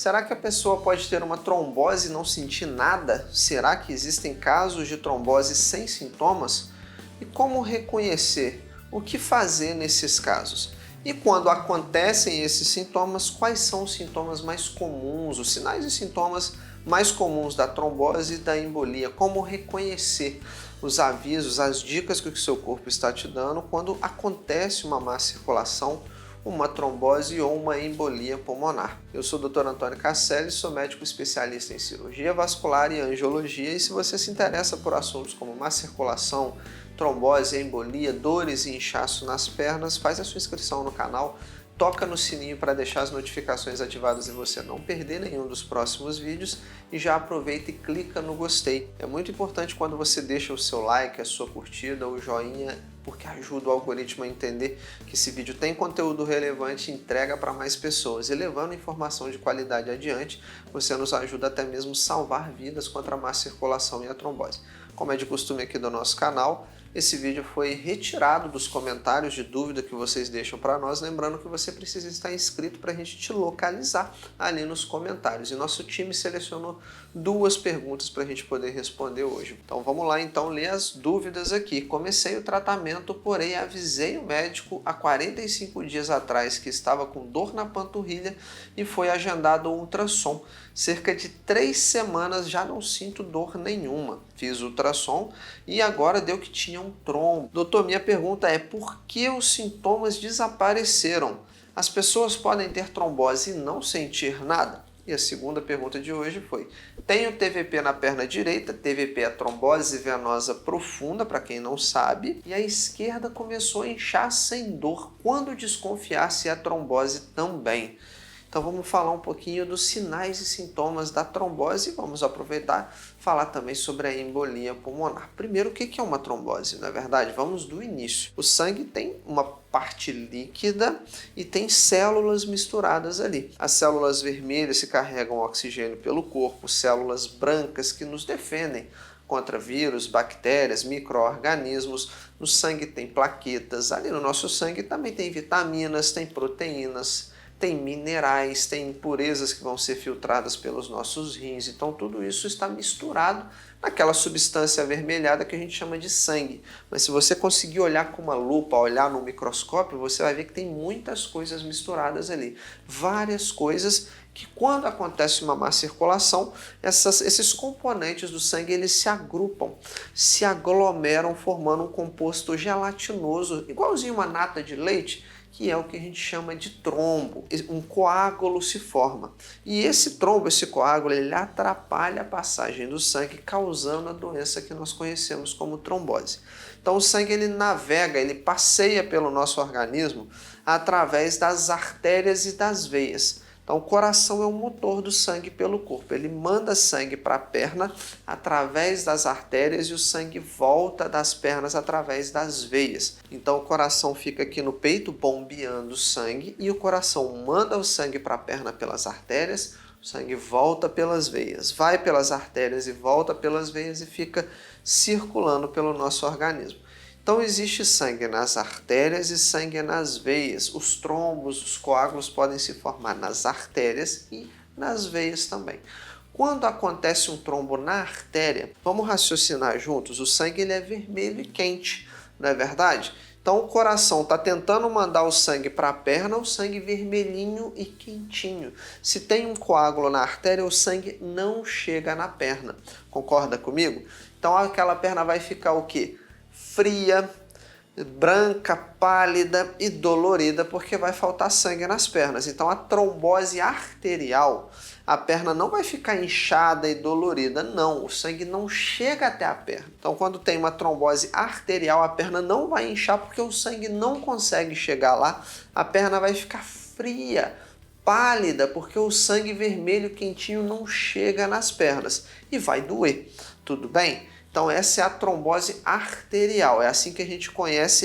Será que a pessoa pode ter uma trombose e não sentir nada? Será que existem casos de trombose sem sintomas? E como reconhecer? O que fazer nesses casos? E quando acontecem esses sintomas, quais são os sintomas mais comuns, os sinais e sintomas mais comuns da trombose e da embolia? Como reconhecer os avisos, as dicas que o seu corpo está te dando quando acontece uma má circulação, uma trombose ou uma embolia pulmonar. Eu sou o Dr. Antônio Casselli, sou médico especialista em cirurgia vascular e angiologia, e se você se interessa por assuntos como má circulação, trombose, embolia, dores e inchaço nas pernas, faz a sua inscrição no canal, toca no sininho para deixar as notificações ativadas e você não perder nenhum dos próximos vídeos, e já aproveita e clica no gostei. É muito importante quando você deixa o seu like, a sua curtida, o joinha, porque ajuda o algoritmo a entender que esse vídeo tem conteúdo relevante e entrega para mais pessoas. E levando informação de qualidade adiante, você nos ajuda até mesmo a salvar vidas contra a má circulação e a trombose. Como é de costume aqui do nosso canal, esse vídeo foi retirado dos comentários de dúvida que vocês deixam para nós, lembrando que você precisa estar inscrito para a gente te localizar ali nos comentários. E nosso time selecionou 2 perguntas para a gente poder responder hoje. Então vamos lá então ler as dúvidas aqui. Comecei o tratamento, porém avisei o médico há 45 dias atrás que estava com dor na panturrilha e foi agendado um ultrassom. Cerca de 3 semanas já não sinto dor nenhuma. Fiz ultrassom e agora deu que tinha um trombo. Doutor, minha pergunta é: por que os sintomas desapareceram? As pessoas podem ter trombose e não sentir nada? E a segunda pergunta de hoje foi: tenho TVP na perna direita, TVP é trombose venosa profunda, para quem não sabe, e a esquerda começou a inchar sem dor. Quando desconfiar se é trombose também? Então vamos falar um pouquinho dos sinais e sintomas da trombose e vamos aproveitar e falar também sobre a embolia pulmonar. Primeiro, o que é uma trombose? Na verdade, vamos do início. O sangue tem uma parte líquida e tem células misturadas ali. As células vermelhas se carregam oxigênio pelo corpo, células brancas que nos defendem contra vírus, bactérias, micro-organismos. No sangue tem plaquetas, ali no nosso sangue também tem vitaminas, tem proteínas, tem minerais, tem impurezas que vão ser filtradas pelos nossos rins. Então tudo isso está misturado naquela substância avermelhada que a gente chama de sangue. Mas se você conseguir olhar com uma lupa, olhar no microscópio, você vai ver que tem muitas coisas misturadas ali. Várias coisas que, quando acontece uma má circulação, esses componentes do sangue eles se agrupam, se aglomeram, formando um composto gelatinoso, igualzinho uma nata de leite, que é o que a gente chama de trombo. Um coágulo se forma. E esse trombo, esse coágulo, ele atrapalha a passagem do sangue, causando a doença que nós conhecemos como trombose. Então o sangue ele navega, ele passeia pelo nosso organismo através das artérias e das veias. Então o coração é o motor do sangue pelo corpo. Ele manda sangue para a perna através das artérias e o sangue volta das pernas através das veias. Então o coração fica aqui no peito bombeando sangue e o coração manda o sangue para a perna pelas artérias, o sangue volta pelas veias, vai pelas artérias e volta pelas veias e fica circulando pelo nosso organismo. Então existe sangue nas artérias e sangue nas veias. Os trombos, os coágulos podem se formar nas artérias e nas veias também. Quando acontece um trombo na artéria, vamos raciocinar juntos, o sangue ele é vermelho e quente, não é verdade? Então o coração está tentando mandar o sangue para a perna, o sangue vermelhinho e quentinho. Se tem um coágulo na artéria, o sangue não chega na perna. Concorda comigo? Então aquela perna vai ficar o quê? Fria, branca, pálida e dolorida, porque vai faltar sangue nas pernas. Então a trombose arterial, a perna não vai ficar inchada e dolorida, não, o sangue não chega até a perna. Então quando tem uma trombose arterial, a perna não vai inchar porque o sangue não consegue chegar lá, a perna vai ficar fria, pálida, porque o sangue vermelho quentinho não chega nas pernas e vai doer, tudo bem? Então essa é a trombose arterial, é assim que a gente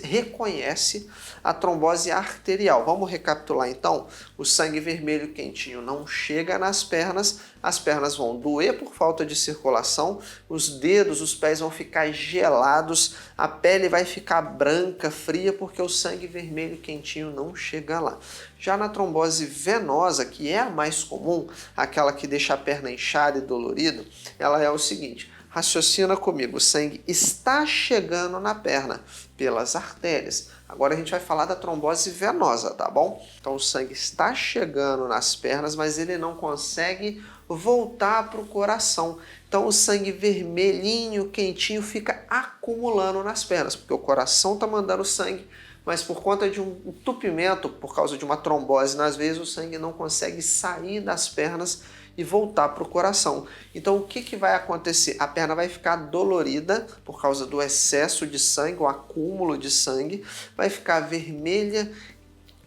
reconhece a trombose arterial. Vamos recapitular então? O sangue vermelho quentinho não chega nas pernas, as pernas vão doer por falta de circulação, os dedos, os pés vão ficar gelados, a pele vai ficar branca, fria, porque o sangue vermelho quentinho não chega lá. Já na trombose venosa, que é a mais comum, aquela que deixa a perna inchada e dolorida, ela é o seguinte: raciocina comigo, o sangue está chegando na perna pelas artérias. Agora a gente vai falar da trombose venosa, tá bom? Então o sangue está chegando nas pernas, mas ele não consegue voltar para o coração. Então o sangue vermelhinho, quentinho, fica acumulando nas pernas, porque o coração está mandando sangue, mas por conta de um entupimento, por causa de uma trombose nas veias, o sangue não consegue sair das pernas e voltar para o coração. Então o que vai acontecer? A perna vai ficar dolorida por causa do excesso de sangue, o acúmulo de sangue, vai ficar vermelha,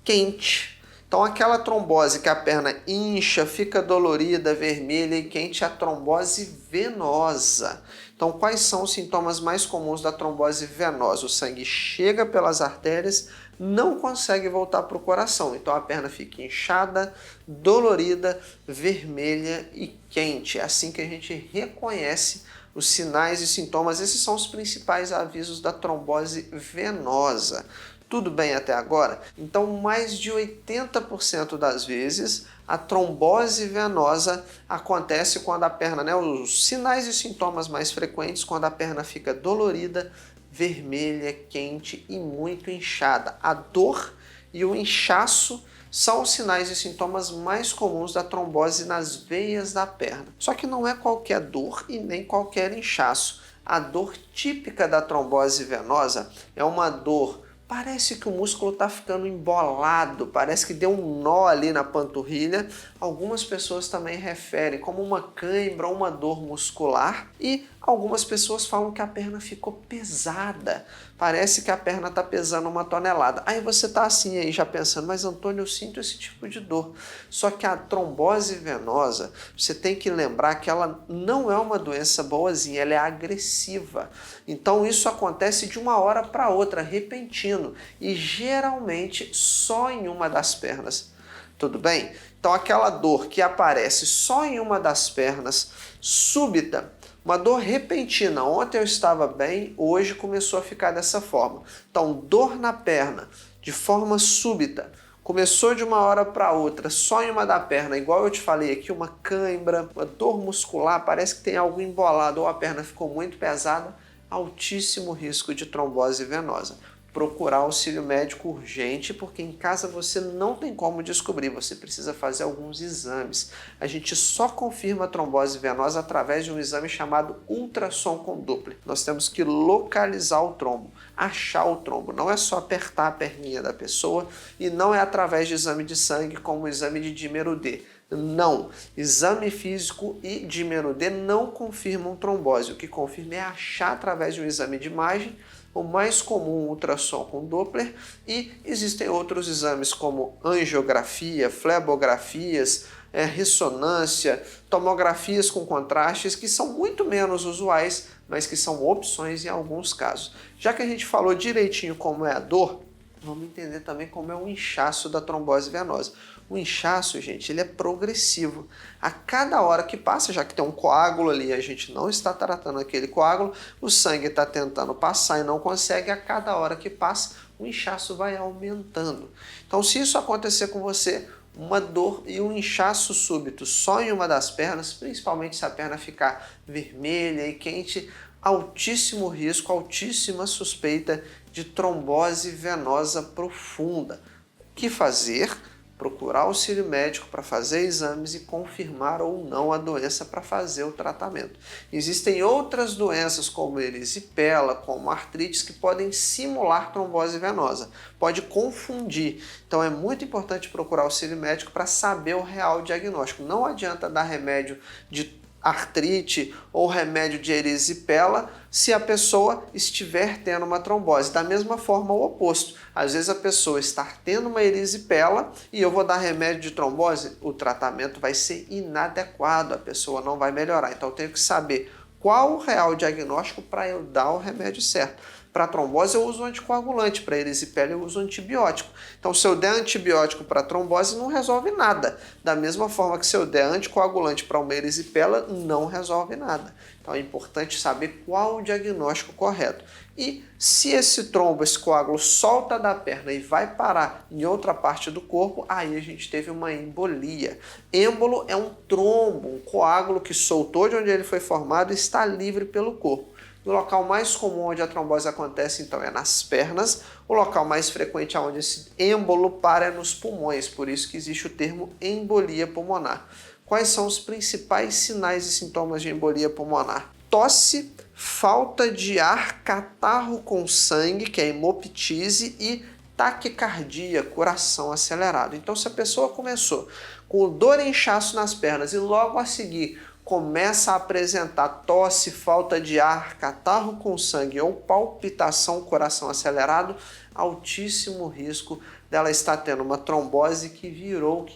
quente. Então aquela trombose que a perna incha, fica dolorida, vermelha e quente, é a trombose venosa. Então quais são os sintomas mais comuns da trombose venosa? O sangue chega pelas artérias, não consegue voltar para o coração. Então a perna fica inchada, dolorida, vermelha e quente. É assim que a gente reconhece os sinais e sintomas. Esses são os principais avisos da trombose venosa. Tudo bem até agora? Então, mais de 80% das vezes, a trombose venosa acontece quando a perna, os sinais e sintomas mais frequentes, quando a perna fica dolorida, vermelha, quente e muito inchada. A dor e o inchaço são os sinais e sintomas mais comuns da trombose nas veias da perna. Só que não é qualquer dor e nem qualquer inchaço. A dor típica da trombose venosa é uma dor, parece que o músculo está ficando embolado, parece que deu um nó ali na panturrilha. Algumas pessoas também referem como uma cãibra ou uma dor muscular, e algumas pessoas falam que a perna ficou pesada, parece que a perna está pesando 1 tonelada. Aí você está assim aí já pensando, mas Antônio, eu sinto esse tipo de dor. Só que a trombose venosa, você tem que lembrar que ela não é uma doença boazinha, ela é agressiva. Então isso acontece de uma hora para outra, repentino, e geralmente só em uma das pernas. Tudo bem? Então aquela dor que aparece só em uma das pernas, súbita, uma dor repentina, ontem eu estava bem, hoje começou a ficar dessa forma. Então, dor na perna, de forma súbita, começou de uma hora para outra, só em uma da perna, igual eu te falei aqui, uma cãibra, uma dor muscular, parece que tem algo embolado ou a perna ficou muito pesada, altíssimo risco de trombose venosa. Procurar auxílio médico urgente, porque em casa você não tem como descobrir, você precisa fazer alguns exames. A gente só confirma a trombose venosa através de um exame chamado ultrassom com Doppler. Nós temos que localizar o trombo, achar o trombo, não é só apertar a perninha da pessoa e não é através de exame de sangue como o exame de dímero D. Não, exame físico e dímero D não confirmam trombose, o que confirma é achar através de um exame de imagem, o mais comum, ultrassom com Doppler, e existem outros exames como angiografia, flebografias, ressonância, tomografias com contrastes, que são muito menos usuais, mas que são opções em alguns casos. Já que a gente falou direitinho como é a dor, vamos entender também como é o inchaço da trombose venosa. O inchaço, gente, ele é progressivo. A cada hora que passa, já que tem um coágulo ali, a gente não está tratando aquele coágulo, o sangue está tentando passar e não consegue, a cada hora que passa, o inchaço vai aumentando. Então, se isso acontecer com você, uma dor e um inchaço súbito só em uma das pernas, principalmente se a perna ficar vermelha e quente, altíssimo risco, altíssima suspeita de trombose venosa profunda. O que fazer? Procurar auxílio médico para fazer exames e confirmar ou não a doença para fazer o tratamento. Existem outras doenças como erisipela, como artrites, que podem simular trombose venosa. Pode confundir. Então é muito importante procurar auxílio médico para saber o real diagnóstico. Não adianta dar remédio de artrite ou remédio de erisipela se a pessoa estiver tendo uma trombose. Da mesma forma, o oposto. Às vezes a pessoa está tendo uma erisipela e eu vou dar remédio de trombose, o tratamento vai ser inadequado, a pessoa não vai melhorar. Então eu tenho que saber qual o real diagnóstico para eu dar o remédio certo. Para trombose eu uso anticoagulante, para erisipela eu uso antibiótico. Então se eu der antibiótico para trombose não resolve nada. Da mesma forma que se eu der anticoagulante para uma erisipela não resolve nada. Então é importante saber qual o diagnóstico correto. E se esse trombo, esse coágulo solta da perna e vai parar em outra parte do corpo, aí a gente teve uma embolia. Êmbolo é um trombo, um coágulo que soltou de onde ele foi formado e está livre pelo corpo. O local mais comum onde a trombose acontece, então, é nas pernas. O local mais frequente onde esse êmbolo para é nos pulmões, por isso que existe o termo embolia pulmonar. Quais são os principais sinais e sintomas de embolia pulmonar? Tosse, falta de ar, catarro com sangue, que é hemoptise, e taquicardia, coração acelerado. Então, se a pessoa começou com dor e inchaço nas pernas e logo a seguir começa a apresentar tosse, falta de ar, catarro com sangue ou palpitação, coração acelerado, altíssimo risco dela estar tendo uma trombose que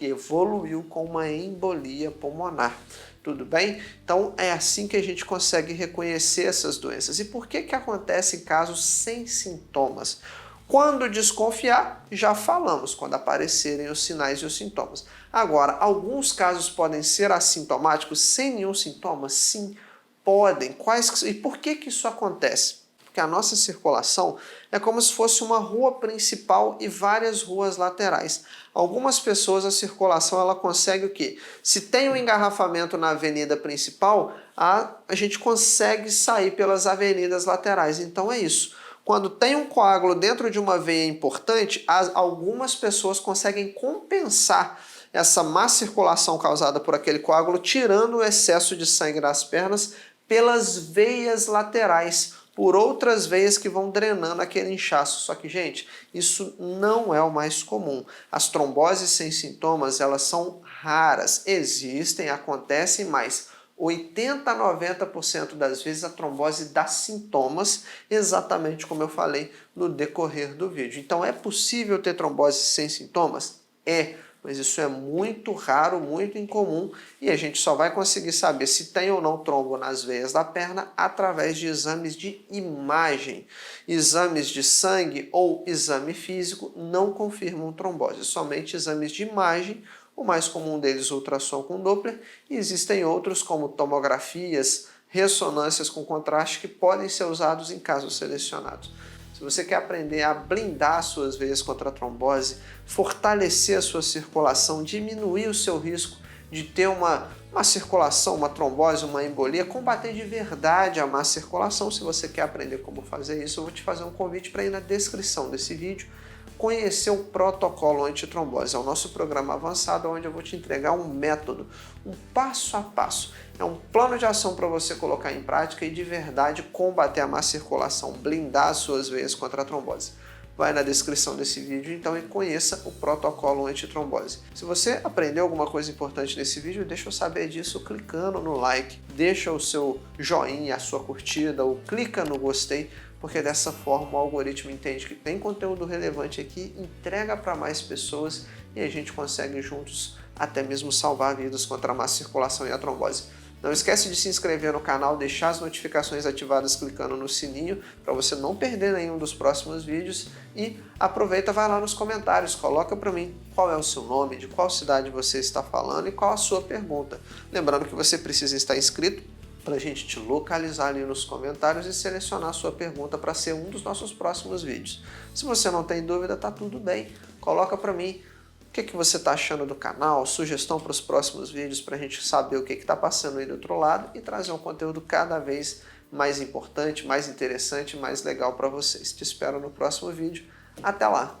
evoluiu com uma embolia pulmonar. Tudo bem? Então é assim que a gente consegue reconhecer essas doenças. E por que acontece em casos sem sintomas? Quando desconfiar, já falamos, quando aparecerem os sinais e os sintomas. Agora, alguns casos podem ser assintomáticos sem nenhum sintoma? Sim, podem. E por que isso acontece? Porque a nossa circulação é como se fosse uma rua principal e várias ruas laterais. Algumas pessoas a circulação ela consegue o quê? Se tem um engarrafamento na avenida principal, a gente consegue sair pelas avenidas laterais. Então é isso. Quando tem um coágulo dentro de uma veia importante, algumas pessoas conseguem compensar essa má circulação causada por aquele coágulo, tirando o excesso de sangue das pernas pelas veias laterais, por outras veias que vão drenando aquele inchaço. Só que, gente, isso não é o mais comum. As tromboses sem sintomas, elas são raras. Existem, acontecem, mas 80 a 90% das vezes a trombose dá sintomas, exatamente como eu falei no decorrer do vídeo. Então é possível ter trombose sem sintomas? É, mas isso é muito raro, muito incomum e a gente só vai conseguir saber se tem ou não trombo nas veias da perna através de exames de imagem. Exames de sangue ou exame físico não confirmam trombose, somente exames de imagem. O mais comum deles, ultrassom com Doppler, e existem outros como tomografias, ressonâncias com contraste que podem ser usados em casos selecionados. Se você quer aprender a blindar suas veias contra a trombose, fortalecer a sua circulação, diminuir o seu risco de ter uma circulação, uma trombose, uma embolia, combater de verdade a má circulação, se você quer aprender como fazer isso, eu vou te fazer um convite para ir na descrição desse vídeo, conhecer o protocolo antitrombose. É o nosso programa avançado, onde eu vou te entregar um método, um passo a passo. É um plano de ação para você colocar em prática e de verdade combater a má circulação, blindar as suas veias contra a trombose. Vai na descrição desse vídeo então e conheça o protocolo antitrombose. Se você aprendeu alguma coisa importante nesse vídeo, deixa eu saber disso clicando no like, deixa o seu joinha, a sua curtida ou clica no gostei, porque dessa forma o algoritmo entende que tem conteúdo relevante aqui, entrega para mais pessoas e a gente consegue juntos até mesmo salvar vidas contra a má circulação e a trombose. Não esquece de se inscrever no canal, deixar as notificações ativadas clicando no sininho para você não perder nenhum dos próximos vídeos e aproveita, vai lá nos comentários, coloca para mim qual é o seu nome, de qual cidade você está falando e qual a sua pergunta. Lembrando que você precisa estar inscrito para a gente te localizar ali nos comentários e selecionar a sua pergunta para ser um dos nossos próximos vídeos. Se você não tem dúvida, tá tudo bem, coloca para mim o que você está achando do canal, sugestão para os próximos vídeos para a gente saber o que está passando aí do outro lado e trazer um conteúdo cada vez mais importante, mais interessante, mais legal para vocês. Te espero no próximo vídeo. Até lá!